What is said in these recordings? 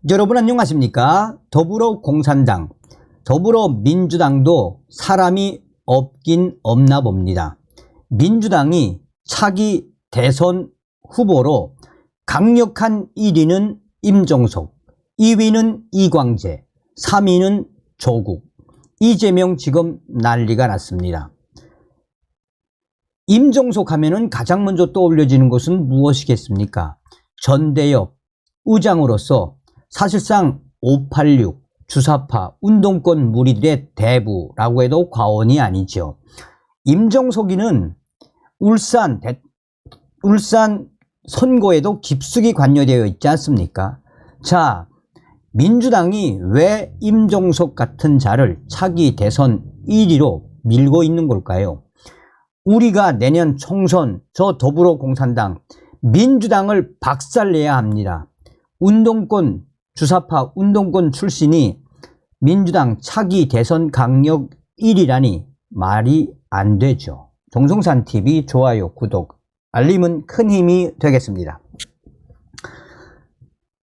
여러분 안녕하십니까? 더불어공산당, 더불어민주당도 사람이 없긴 없나 봅니다. 민주당이 차기 대선 후보로 강력한 1위는 임종석, 2위는 이광재, 3위는 조국, 이재명 지금 난리가 났습니다. 임종석 하면은 가장 먼저 떠올려지는 것은 무엇이겠습니까? 전대협 의장으로서 사실상 586 주사파 운동권 무리들의 대부라고 해도 과언이 아니죠. 임종석이는 울산 선거에도 깊숙이 관여되어 있지 않습니까? 자, 민주당이 왜 임종석 같은 자를 차기 대선 1위로 밀고 있는 걸까요? 우리가 내년 총선 저 더불어공산당 민주당을 박살내야 합니다. 운동권 주사파 운동권 출신이 민주당 차기 대선 강력 1위라니 말이 안 되죠. 정성산TV 좋아요, 구독, 알림은 큰 힘이 되겠습니다.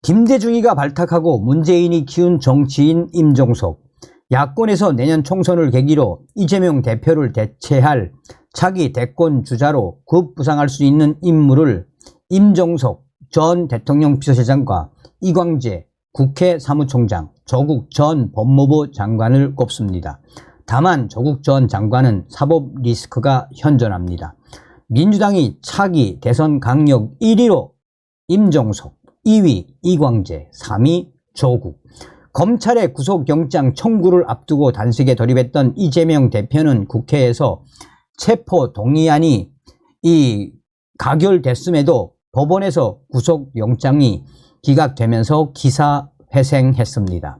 김대중이가 발탁하고 문재인이 키운 정치인 임종석, 야권에서 내년 총선을 계기로 이재명 대표를 대체할 차기 대권 주자로 급부상할 수 있는 인물을 임종석 전 대통령 비서실장과 이광재 국회 사무총장, 조국 전 법무부 장관을 꼽습니다. 다만 조국 전 장관은 사법 리스크가 현존합니다. 민주당이 차기 대선 강력 1위로 임종석, 2위 이광재, 3위 조국. 검찰의 구속영장 청구를 앞두고 단식에 돌입했던 이재명 대표는 국회에서 체포 동의안이 가결됐음에도 법원에서 구속영장이 기각되면서 기사회생했습니다.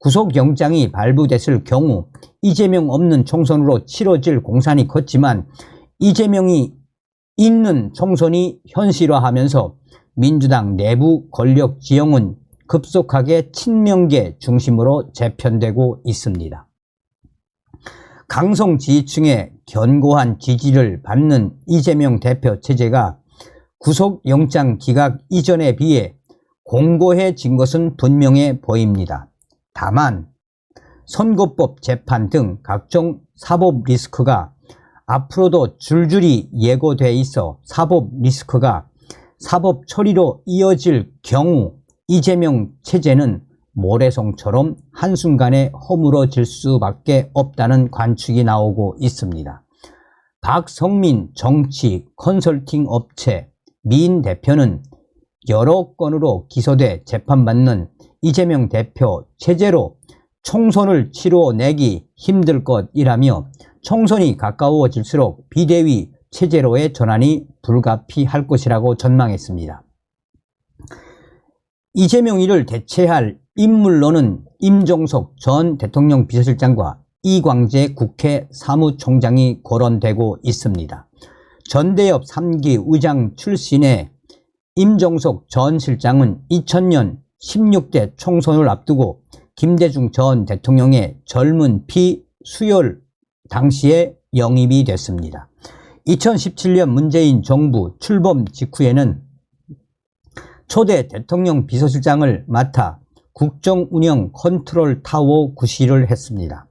구속영장이 발부됐을 경우 이재명 없는 총선으로 치러질 공산이 컸지만 이재명이 있는 총선이 현실화하면서 민주당 내부 권력 지형은 급속하게 친명계 중심으로 재편되고 있습니다. 강성 지지층의 견고한 지지를 받는 이재명 대표 체제가 구속영장 기각 이전에 비해 공고해진 것은 분명해 보입니다. 다만 선거법 재판 등 각종 사법 리스크가 앞으로도 줄줄이 예고돼 있어 사법 리스크가 사법 처리로 이어질 경우 이재명 체제는 모래성처럼 한순간에 허물어질 수밖에 없다는 관측이 나오고 있습니다. 박성민 정치 컨설팅 업체 민 대표는 여러 건으로 기소돼 재판받는 이재명 대표 체제로 총선을 치러내기 힘들 것이라며 총선이 가까워질수록 비대위 체제로의 전환이 불가피할 것이라고 전망했습니다. 이재명이를 대체할 인물로는 임종석 전 대통령 비서실장과 이광재 국회 사무총장이 거론되고 있습니다. 전대협 3기 의장 출신의 임종석 전 실장은 2000년 16대 총선을 앞두고 김대중 전 대통령의 젊은 피 수혈 당시에 영입이 됐습니다. 2017년 문재인 정부 출범 직후에는 초대 대통령 비서실장을 맡아 국정운영 컨트롤 타워 구실을 했습니다.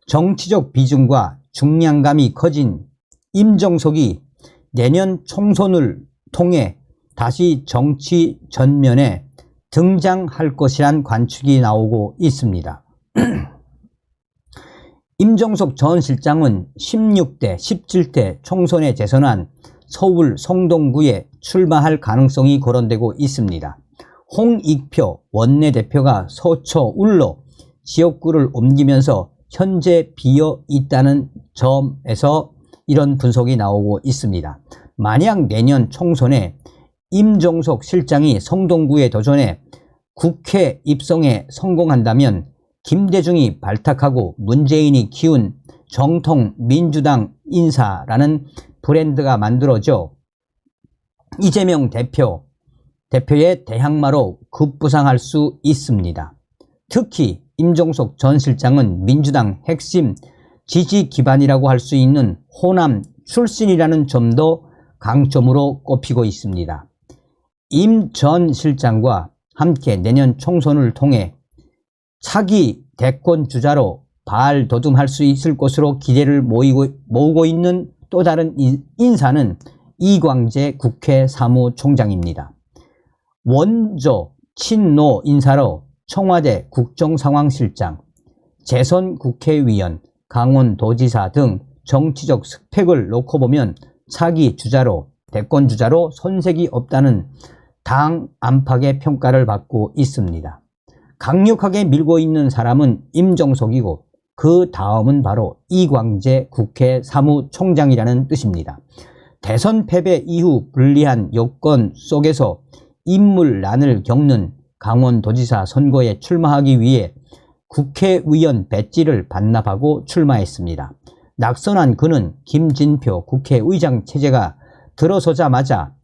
정치적 비중과 중량감이 커진 임종석이 내년 총선을 통해 다시 정치 전면에 등장할 것이란 관측이 나오고 있습니다. 임종석 전 실장은 16대, 17대 총선에 재선한 서울 성동구에 출마할 가능성이 거론되고 있습니다. 홍익표 원내대표가 서초울로 지역구를 옮기면서 현재 비어 있다는 점에서 이런 분석이 나오고 있습니다. 만약 내년 총선에 임종석 실장이 성동구에 도전해 국회 입성에 성공한다면 김대중이 발탁하고 문재인이 키운 정통 민주당 인사라는 브랜드가 만들어져 이재명 대표의 대항마로 급부상할 수 있습니다. 특히 임종석 전 실장은 민주당 핵심 지지 기반이라고 할 수 있는 호남 출신이라는 점도 강점으로 꼽히고 있습니다. 임 전 실장과 함께 내년 총선을 통해 차기 대권 주자로 발돋움할 수 있을 것으로 기대를 모으고 있는 또 다른 인사는 이광재 국회 사무총장입니다. 원조 친노 인사로 청와대 국정상황실장, 재선 국회의원, 강원도지사 등 정치적 스펙을 놓고 보면 차기 주자로 대권 주자로 손색이 없다는 당 안팎의 평가를 받고 있습니다. 강력하게 밀고 있는 사람은 임종석이고 그 다음은 바로 이광재 국회 사무총장이라는 뜻입니다. 대선 패배 이후 불리한 여건 속에서 인물난을 겪는 강원도지사 선거에 출마하기 위해 국회의원 배지를 반납하고 출마했습니다. 낙선한 그는 김진표 국회의장 체제가 들어서자마자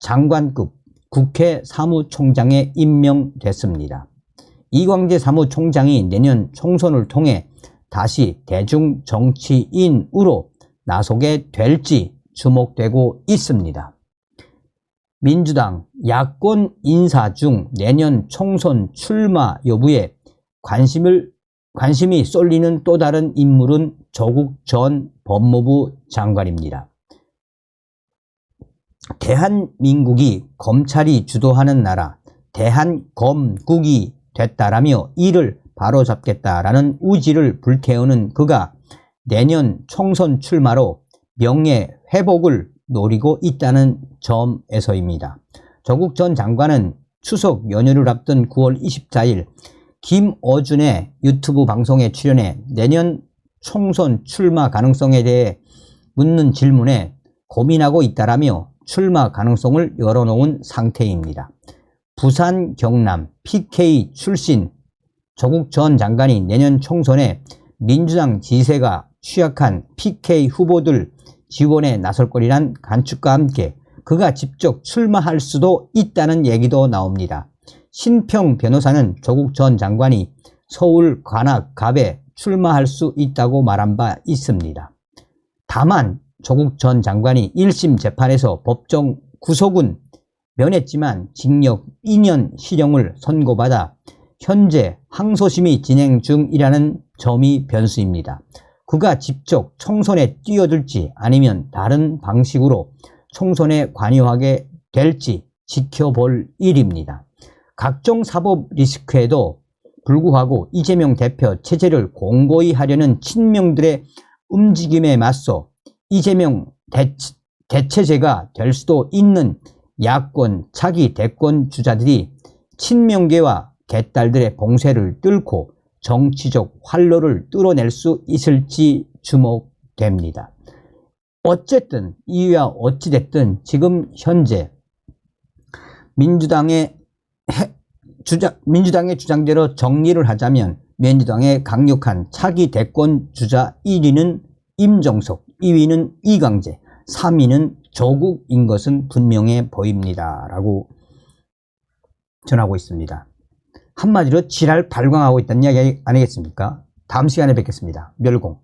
장관급 국회 사무총장에 임명됐습니다. 이광재 사무총장이 내년 총선을 통해 다시 대중 정치인으로 나서게 될지 주목되고 있습니다. 민주당 야권 인사 중 내년 총선 출마 여부에 관심이 쏠리는 또 다른 인물은 조국 전 법무부 장관입니다. 대한민국이 검찰이 주도하는 나라 대한검국이 됐다라며 이를 바로잡겠다라는 의지를 불태우는 그가 내년 총선 출마로 명예회복을 노리고 있다는 점에서입니다. 조국 전 장관은 추석 연휴를 앞둔 9월 24일 김어준의 유튜브 방송에 출연해 내년 총선 출마 가능성에 대해 묻는 질문에 고민하고 있다라며 출마 가능성을 열어놓은 상태입니다. 부산 경남 PK 출신 조국 전 장관이 내년 총선에 민주당 지세가 취약한 PK 후보들 지원에 나설 거리란 관측과 함께 그가 직접 출마할 수도 있다는 얘기도 나옵니다. 신평 변호사는 조국 전 장관이 서울 관악갑에 출마할 수 있다고 말한 바 있습니다. 다만 조국 전 장관이 1심 재판에서 법정 구속은 면했지만 징역 2년 실형을 선고받아 현재 항소심이 진행 중이라는 점이 변수입니다. 그가 직접 총선에 뛰어들지 아니면 다른 방식으로 총선에 관여하게 될지 지켜볼 일입니다. 각종 사법 리스크에도 불구하고 이재명 대표 체제를 공고히 하려는 친명들의 움직임에 맞서 이재명 대체제가 될 수도 있는 야권 차기 대권 주자들이 친명계와 개딸들의 봉쇄를 뚫고 정치적 활로를 뚫어낼 수 있을지 주목됩니다. 어쨌든 이유야 어찌됐든 지금 현재 민주당의 주장대로 정리를 하자면 민주당의 강력한 차기 대권 주자 1위는 임종석, 2위는 이광재, 3위는 조국인 것은 분명해 보입니다. 라고 전하고 있습니다. 한마디로 지랄 발광하고 있다는 이야기 아니겠습니까? 다음 시간에 뵙겠습니다. 멸공.